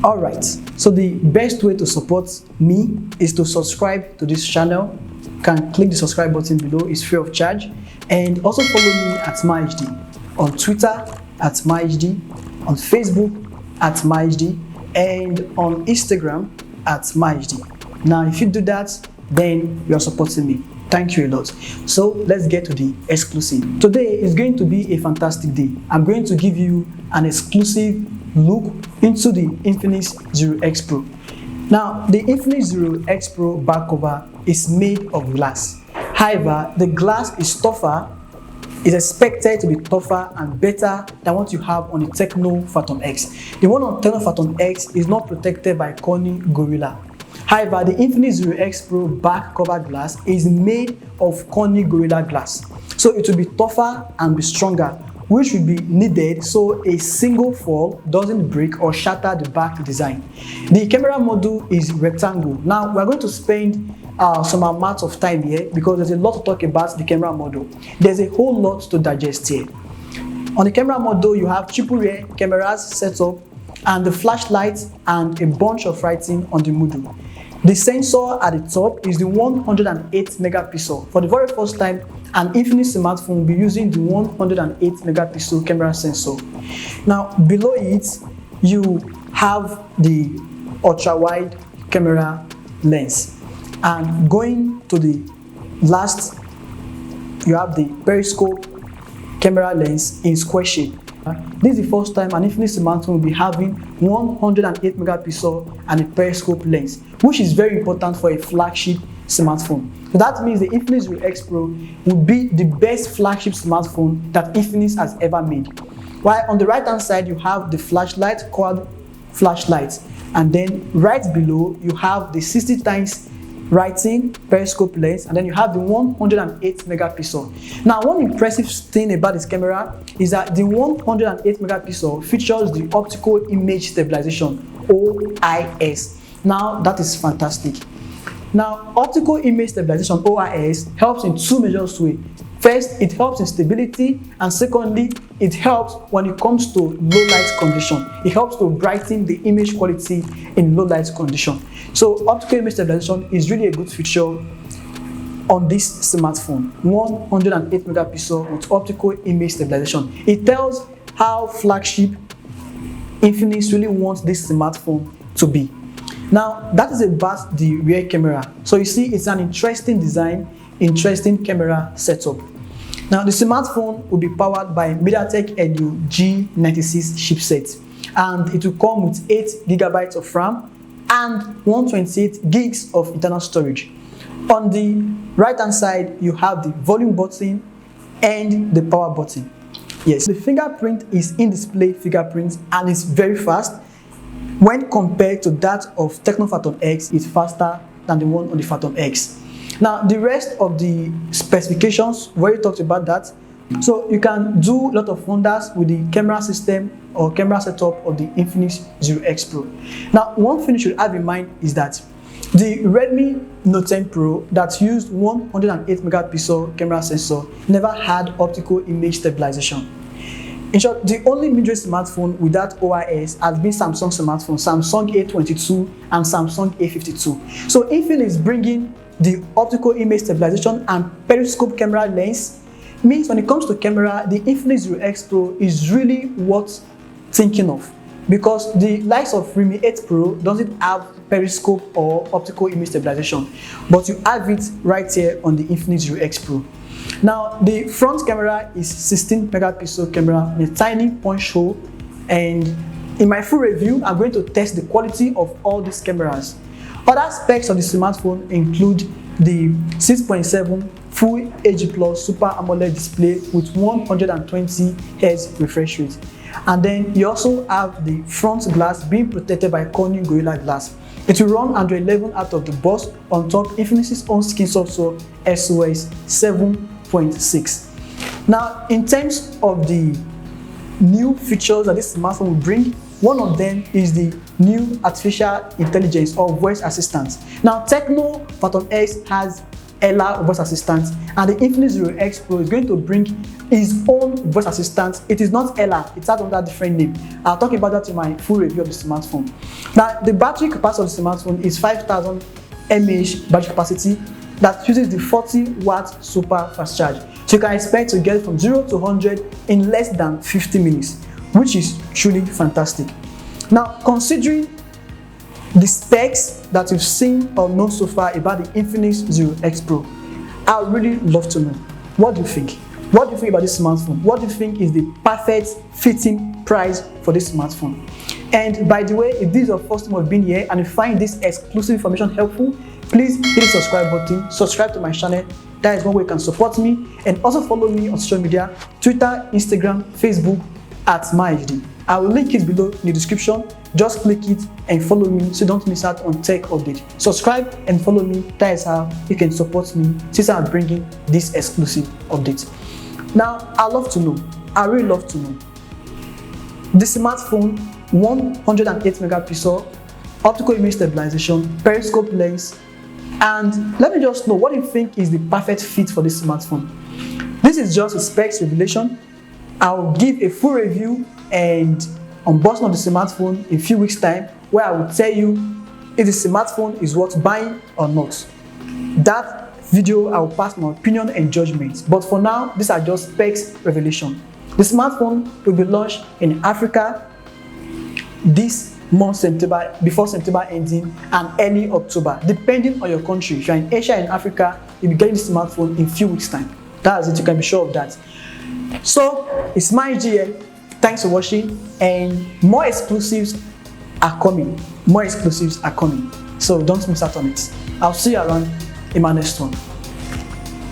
Alright, so the best way to support me is to subscribe to this channel. You can click the subscribe button below, it's free of charge. And also follow me at MyHD on Twitter at MyHD, on Facebook at MyHD, and on Instagram at MyHD. Now, if you do that, then you're supporting me. Thank you a lot. So let's get to the exclusive. Today is going to be a fantastic day. I'm going to give you an exclusive look into the Infinix Zero X Pro. Now, the Infinix Zero X Pro back cover is made of glass. However, the glass is tougher, is expected to be tougher and better than what you have on the Tecno Phantom X. The one on Tecno Phantom X is not protected by Corning Gorilla. However, the Infinix Zero X Pro back cover glass is made of Corning Gorilla glass. So it will be tougher and be stronger, which will be needed so a single fall doesn't break or shatter the back design. The camera module is rectangle. Now, we're going to spend some amount of time here because there's a lot to talk about the camera module. There's a whole lot to digest here. On the camera module, you have triple rear cameras set up and the flashlight and a bunch of writing on the module. The sensor at the top is the 108 megapixel. For the very first time, an Infinix smartphone will be using the 108 megapixel camera sensor. Now, below it, you have the ultra-wide camera lens. And going to the last, you have the Periscope camera lens in square shape. This is the first time an Infinix smartphone will be having 108 megapixel and a periscope lens, which is very important for a flagship smartphone. So that means the Infinix Zero X Pro will be the best flagship smartphone that Infinix has ever made. While on the right hand side you have the flashlight, quad flashlight, and then right below you have the 60 times writing periscope lens, and then you have the 108 megapixel. Now, one impressive thing about this camera is that the 108 megapixel features the optical image stabilization, OIS. Now, that is fantastic. Now, optical image stabilization, OIS, helps in two major ways. First, it helps in stability, and secondly, it helps when it comes to low light condition. It helps to brighten the image quality in low light condition. So optical image stabilization is really a good feature on this smartphone. 108 megapixel with optical image stabilization. It tells how flagship Infinix really wants this smartphone to be. Now, that is about the rear camera. So you see, it's an interesting design, interesting camera setup. Now, the smartphone will be powered by MediaTek Helio G96 chipset, and it will come with 8 GB of RAM and 128 gigs of internal storage. On the right hand side, you have the volume button and the power button. Yes, the fingerprint is in-display fingerprint and it's very fast. When compared to that of Tecno Phantom X, it's faster than the one on the Phantom X. Now, the rest of the specifications, we already talked about that. So you can do a lot of wonders with the camera system or camera setup of the Infinix Zero X Pro. Now, one thing you should have in mind is that the Redmi Note 10 Pro that used 108 megapixel camera sensor never had optical image stabilization. In short, the only mid-range smartphone with that OIS has been Samsung smartphone, Samsung A22 and Samsung A52. So Infinix bringing the optical image stabilization and periscope camera lens means when it comes to camera, the Infinix Zero X Pro is really worth thinking of, because the likes of Redmi 8 Pro doesn't have periscope or optical image stabilization, but you have it right here on the Infinix Zero X Pro. Now, the front camera is 16 megapixel camera with a tiny punch hole, and in my full review, I'm going to test the quality of all these cameras. Other specs of the smartphone include the 6.7 Full HD+ Super AMOLED display with 120 Hz refresh rate. And then you also have the front glass being protected by Corning Gorilla Glass. It will run Android 11 out of the box on top Infinix's own skin software SOS 7.6. Now, in terms of the new features that this smartphone will bring, one of them is the new artificial intelligence or voice assistant. Now, Tecno Phantom X has Ella voice assistant, and the Infinix Zero X Pro is going to bring his own voice assistant. It is not Ella, it's out under a different name. I'll talk about that in my full review of the smartphone. Now, the battery capacity of the smartphone is 5000 mAh battery capacity that uses the 40-watt super fast charge. So you can expect to get from 0 to 100 in less than 50 minutes, which is truly fantastic. Now, considering the specs that you've seen or known so far about the Infinix Zero X Pro, I would really love to know, what do you think? What do you think about this smartphone? What do you think is the perfect fitting price for this smartphone? And by the way, if this is your first time of being here and you find this exclusive information helpful, please hit the subscribe button, subscribe to my channel. That is one way you can support me, and also follow me on social media, Twitter, Instagram, Facebook @myhd. I will link it below in the description. Just click it and follow me so don't miss out on tech update. Subscribe and follow me. That is how you can support me since I'm bringing this exclusive update. Now, I really love to know, the smartphone, 108 megapixel, optical image stabilization, periscope lens, and let me just know what you think is the perfect fit for this smartphone. This is just a specs revelation. I'll give a full review and unboxing of the smartphone in a few weeks' time, where I will tell you if the smartphone is worth buying or not. That video, I will pass my opinion and judgment. But for now, these are just specs revelation. The smartphone will be launched in Africa this month, September, before September ending, and early October, depending on your country. If you're in Asia and Africa, you'll be getting the smartphone in a few weeks' time. That's it, you can be sure of that. So, it's myhd here. Thanks for watching, and more exclusives are coming. So don't miss out on it. I'll see you around in my next one.